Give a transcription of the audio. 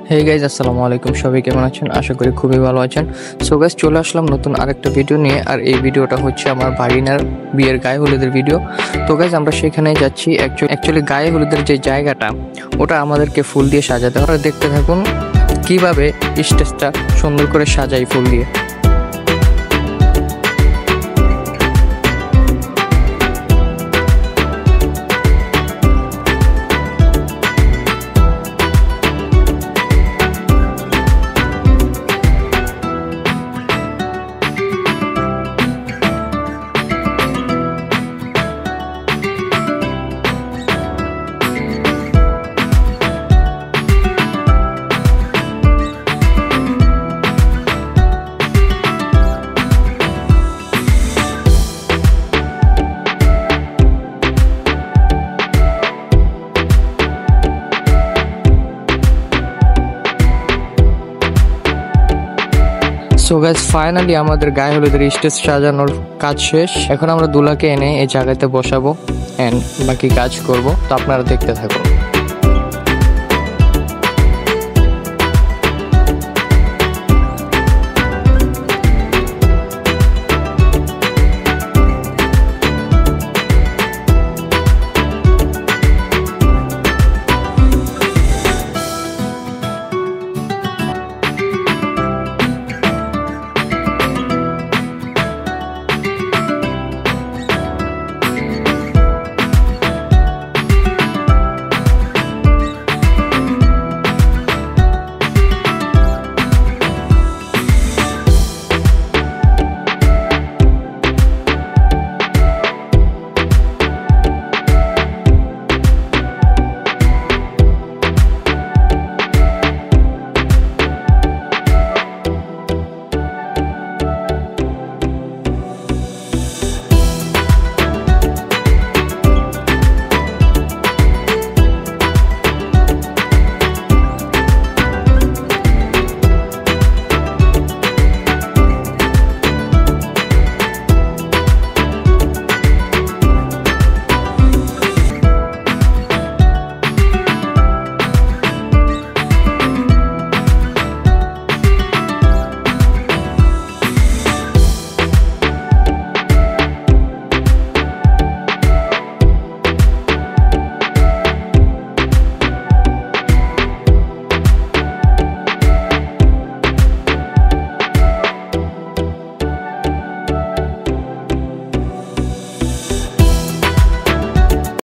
Hey guys, আসসালামু আলাইকুম। সবাই কেমন আছেন? আশা করি খুবই ভালো আছেন। সো গাইজ, চলে আসলাম নতুন আরেকটা ভিডিও নিয়ে। আর এই ভিডিওটা হচ্ছে আমার ভাগিনার বিয়ের গায়ে হলুদের ভিডিও। তো গাইজ, আমরা সেখানে যাচ্ছি। অ্যাকচুয়ালি গায়ে হলুদের যে জায়গাটা, ওটা আমাদেরকে ফুল দিয়ে সাজাতে হবে। দেখতে থাকুন কিভাবে স্টেজটা সুন্দর করে সাজাই ফুল দিয়ে। সো গাইস, ফাইনালি আমাদের গায়ে হলুদের স্টেজ সাজানোর কাজ শেষ। এখন আমরা দুলাকে এনে এই জায়গাতে বসাবো এন্ড বাকি কাজ করব। তো আপনারা দেখতে থাকুন।